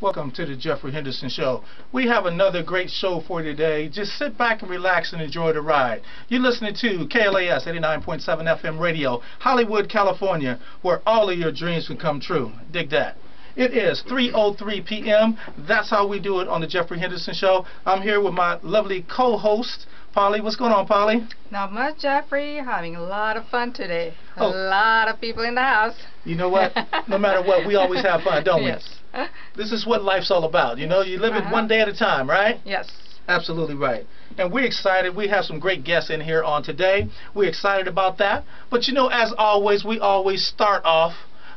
Welcome to the Jeffrey Henderson Show. We have another great show for you today. Just sit back and relax and enjoy the ride. You're listening to KLAS 89.7 FM radio, Hollywood, California, where all of your dreams can come true. Dig that. It is 3:03 p.m. That's how we do it on the Jeffrey Henderson Show. I'm here with my lovely co-host, Polly. What's going on, Polly? Not much, Jeffrey. Having a lot of fun today. A lot of people in the house. You know what? No matter what, we always have fun, don't we? Yes. This is what life's all about. You know, you live it one day at a time, right? Yes. Absolutely right. And we're excited. We have some great guests in here on today. We're excited about that. But you know, as always, we always start off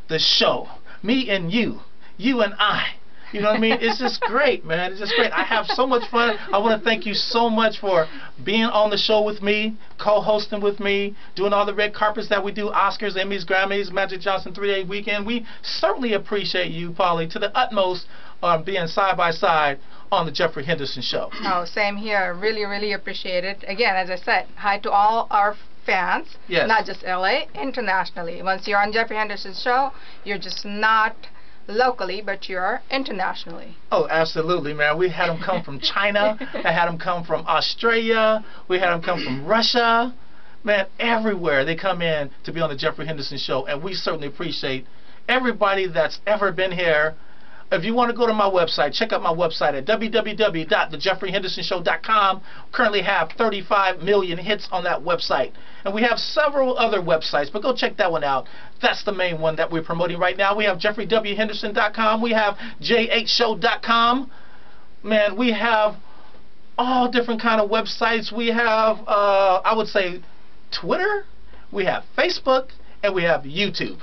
the show. Me and you and I. You know what I mean? It's just great, man. It's just great. I have so much fun. I want to thank you so much for being on the show with me, co-hosting with me, doing all the red carpets that we do, Oscars, Emmys, Grammys, Magic Johnson 3-Day weekend. We certainly appreciate you, Polly, to the utmost on being side by side on the Jeffrey Henderson Show. Oh, same here. Really, really appreciate it. Again, as I said, hi to all our fans, not just LA, internationally. Once you're on Jeffrey Henderson's show, you're just not locally, but you're internationally. Oh, absolutely, man. We had them come from China. I had them come from Australia. We had them come from Russia. Man, everywhere they come in to be on the Jeffrey Henderson Show, and we certainly appreciate everybody that's ever been here. If you want to go to my website, check out my website at www.thejeffreyhendersonshow.com. Currently have 35 million hits on that website. And we have several other websites, but go check that one out. That's the main one that we're promoting right now. We have jeffreywhenderson.com. We have jhshow.com. Man, we have all different kind of websites. We have, I would say, Twitter. We have Facebook. And we have YouTube.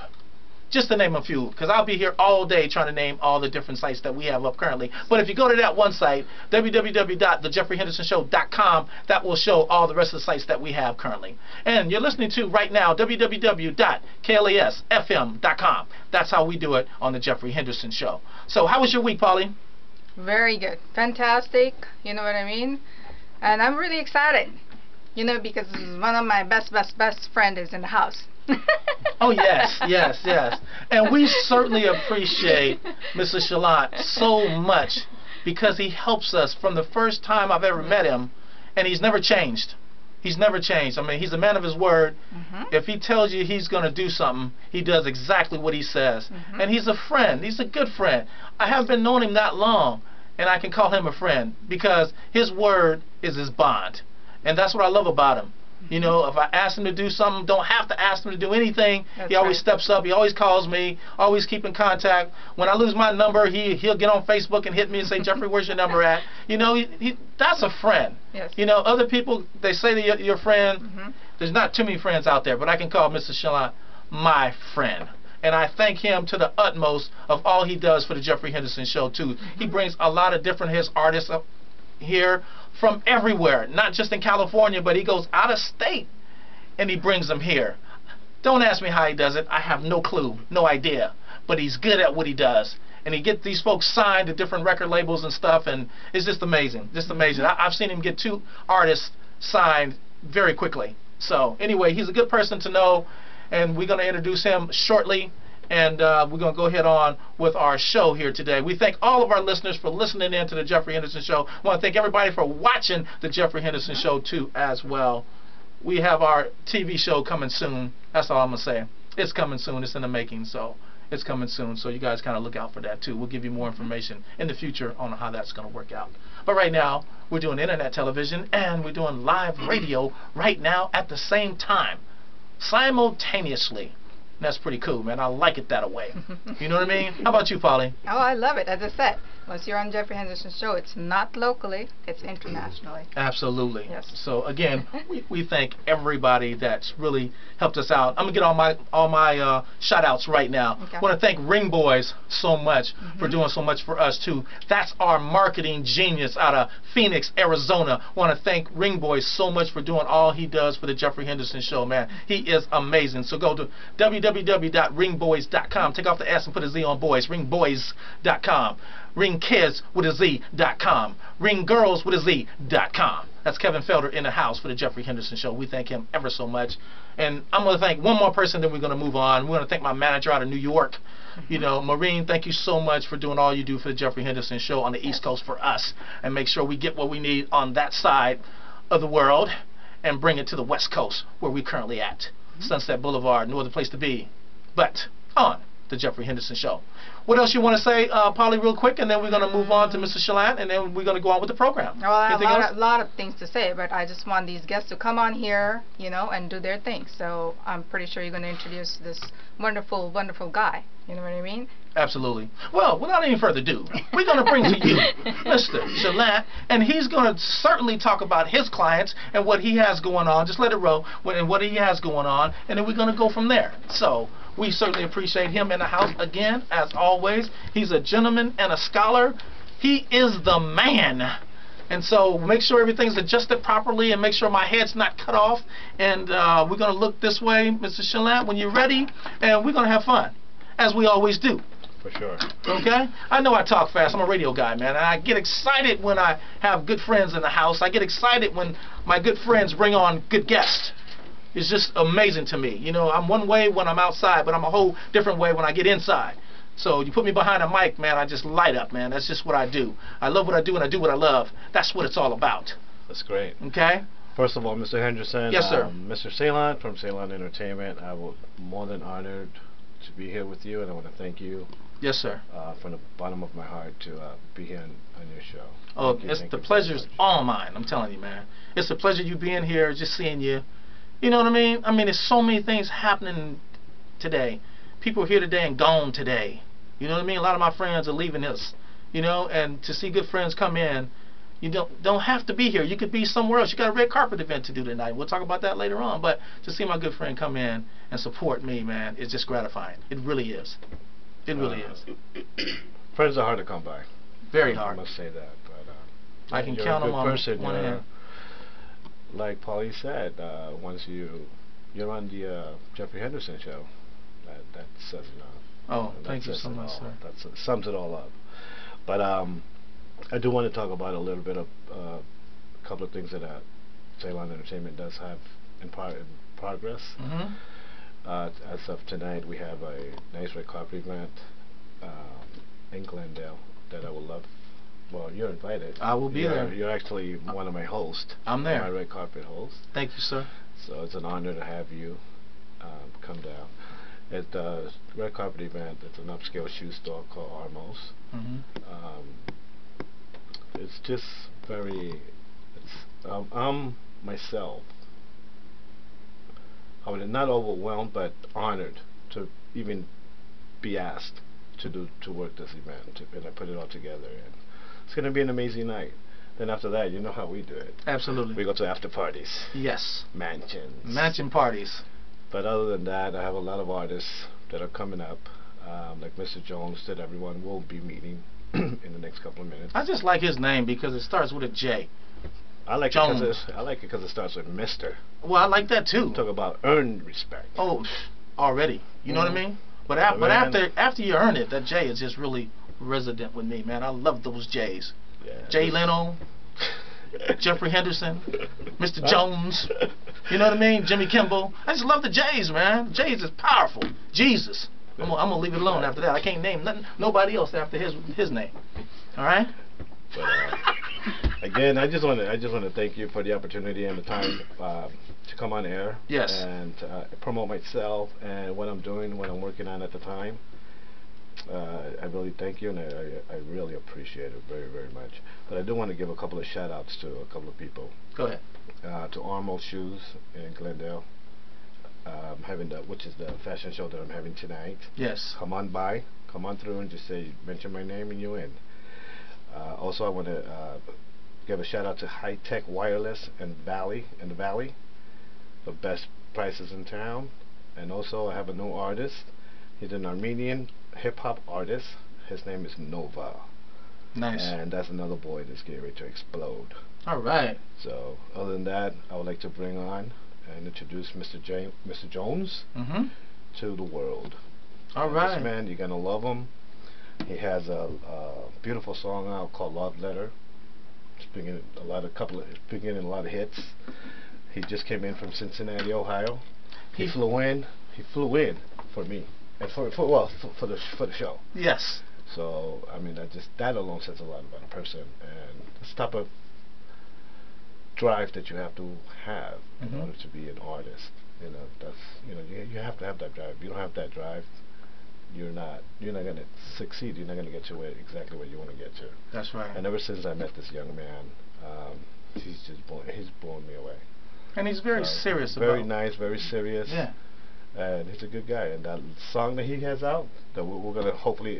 Just to name a few, because I'll be here all day trying to name all the different sites that we have up currently. But if you go to that one site, www.thejeffreyhendersonshow.com, that will show all the rest of the sites that we have currently. And you're listening to right now, www.klasfm.com. That's how we do it on the Jeffrey Henderson Show. So how was your week, Polly? Very good. Fantastic. You know what I mean? And I'm really excited, you know, because one of my best friend is in the house. Oh, yes. And we certainly appreciate Mr. Shalant so much because he helps us from the first time I've ever met him, and he's never changed. He's never changed. I mean, he's a man of his word. If he tells you he's going to do something, he does exactly what he says. And he's a friend. He's a good friend. I haven't been knowing him that long, and I can call him a friend because his word is his bond. And that's what I love about him. You know, if I ask him to do something, don't have to ask him to do anything. He always steps up. He always calls me. Always keep in contact. When I lose my number, he'll get on Facebook and hit me and say, Jeffrey, where's your number at? You know, that's a friend. Yes. You know, other people, they say that your friend. There's not too many friends out there, but I can call Mr. Shalant my friend. And I thank him to the utmost of all he does for the Jeffrey Henderson Show, too. He brings a lot of different his artists up here from everywhere, not just in California, but he goes out of state and he brings them here. Don't ask me how he does it. I have no clue, no idea, but he's good at what he does, and he gets these folks signed to different record labels and stuff, and it's just amazing, I've seen him get 2 artists signed very quickly. So anyway, he's a good person to know, and we're going to introduce him shortly. And we're going to go ahead on with our show here today. We thank all of our listeners for listening in to the Jeffrey Henderson Show. I want to thank everybody for watching the Jeffrey Henderson Show, too, as well. We have our TV show coming soon. That's all I'm going to say. It's coming soon. It's in the making, so it's coming soon. So you guys kind of look out for that, too. We'll give you more information in the future on how that's going to work out. But right now, we're doing internet television, and we're doing live radio right now at the same time, simultaneously. That's pretty cool, man. I like it that way. You know what I mean? How about you, Polly? Oh, I love it. As I said, once you're on Jeffrey Henderson's show, it's not locally, it's internationally. Absolutely. Yes. So again, we thank everybody that's really helped us out. I'm gonna get all my shout outs right now. Okay. I want to thank Ring Boys so much for doing so much for us too. That's our marketing genius out of Phoenix, Arizona. I want to thank Ring Boys so much for doing all he does for the Jeffrey Henderson Show, man. He is amazing. So go to www.ringboys.com. Take off the S and put a Z on boys. Ringboys.com. Ringkids with a Z.com. Ringgirls with a Z.com. That's Kevin Felder in the house for the Jeffrey Henderson Show. We thank him ever so much. And I'm going to thank one more person, then we're going to move on. We're going to thank my manager out of New York, You know, Maureen, thank you so much for doing all you do for the Jeffrey Henderson Show on the East Coast for us, and make sure we get what we need on that side of the world and bring it to the West Coast where we're currently at. Sunset Boulevard, no other place to be but on the Jeffrey Henderson Show. What else you want to say, Polly, real quick, and then we're going to move on to Mr. Shalant, and then we're going to go on with the program. Well, I have a lot of things to say, but I just want these guests to come on here, you know, and do their thing. So I'm pretty sure you're going to introduce this wonderful, wonderful guy. You know what I mean? Absolutely. Well, without any further ado, we're going to bring to you Mr. Shalant, and he's going to certainly talk about his clients and what he has going on. Just let it roll, and what he has going on, and then we're going to go from there. So we certainly appreciate him in the house again, as always. He's a gentleman and a scholar. He is the man. And so make sure everything's adjusted properly and make sure my head's not cut off. And we're going to look this way, Mr. Shalant, when you're ready, and we're going to have fun, as we always do. For sure. Okay? I know I talk fast. I'm a radio guy, man. And I get excited when I have good friends in the house. I get excited when my good friends bring on good guests. It's just amazing to me. You know, I'm one way when I'm outside, but I'm a whole different way when I get inside. So you put me behind a mic, man, I just light up, man. That's just what I do. I love what I do, and I do what I love. That's what it's all about. That's great. Okay? First of all, Mr. Henderson. Yes, sir. Mr. Ceylon from Ceylon Entertainment, I'm more than honored to be here with you, and I want to thank you. Yes, sir. From the bottom of my heart to be here on your show. Oh, the pleasure's all mine. I'm telling you, man. It's a pleasure you being here, just seeing you. You know what I mean? I mean, there's so many things happening today. People are here today and gone today. You know what I mean? A lot of my friends are leaving us. You know, and to see good friends come in, you don't have to be here. You could be somewhere else. You got a red carpet event to do tonight. We'll talk about that later on. But to see my good friend come in and support me, man, it's just gratifying. It really is. It really is. Friends are hard to come by. Very hard. I must say that. But I can count them on one hand. Like Paulie said, once you're on the Jeffrey Henderson Show, that says enough. Oh, thank you so much, sir. That sums it all up. But I do want to talk about a little bit of a couple of things that Ceylon Entertainment does have in progress. As of tonight, we have a nice red carpet event in Glendale that I would love. Well, you're invited. I will be there. You're actually one of my hosts. I'm there. My red carpet host. Thank you, sir. So it's an honor to have you come down. At the red carpet event, it's an upscale shoe store called Armos. It's just very. I'm myself. I was not overwhelmed, but honored to even be asked to work this event, and I put it all together. And it's going to be an amazing night. Then after that, you know how we do it. Absolutely. We go to after parties. Yes. Mansions. Mansion parties. But other than that, I have a lot of artists that are coming up, like Mr. Jonez, that everyone will be meeting in the next couple of minutes. I just like his name because it starts with a J. I like it because it starts with Mr. Well, I like that too. Talk about earned respect. Oh, already. You know what I mean? But after you earn it, that J is just really resident with me, man. I love those J's. Yeah, Jay Leno, Jeffrey Henderson, Mr. Jones. You know what I mean? Jimmy Kimball. I just love the J's, man. J's is powerful. Jesus. I'm gonna leave it alone after that. I can't name nobody else after his name. All right. But, again, I just want to thank you for the opportunity and the time to come on air. Yes. And promote myself and what I'm doing, what I'm working on at the time. I really thank you, and I really appreciate it very, very much. But I do want to give a couple of shout-outs to a couple of people. Go ahead. To Armo Shoes in Glendale, which is the fashion show that I'm having tonight. Yes. Come on by, come on through, and just mention my name and you're in. Also, I want to give a shout-out to High Tech Wireless in the Valley, the best prices in town. And also, I have a new artist. He's an Armenian hip-hop artist. His name is Nova. Nice. And that's another boy that's getting ready to explode. All right. So, other than that, I would like to bring on and introduce Mr. Jonez to the world. All right. This man, you're gonna love him. He has a beautiful song out called Love Letter. It's been getting a lot of hits. He just came in from Cincinnati, Ohio. He flew in for me. and for the show. Yes. So I mean, that alone says a lot about a person, and this type of drive that you have to have in order to be an artist. You know, you have to have that drive. If you don't have that drive, you're not going to succeed. You're not going to get to exactly where you want to get to. That's right. And ever since I met this young man, he's blown me away. And he's very serious about it. Very nice, very serious. Yeah. And he's a good guy. And that song that he has out, that we're going to hopefully,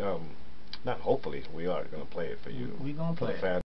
not hopefully, we are going to play it for you. We're going to play it.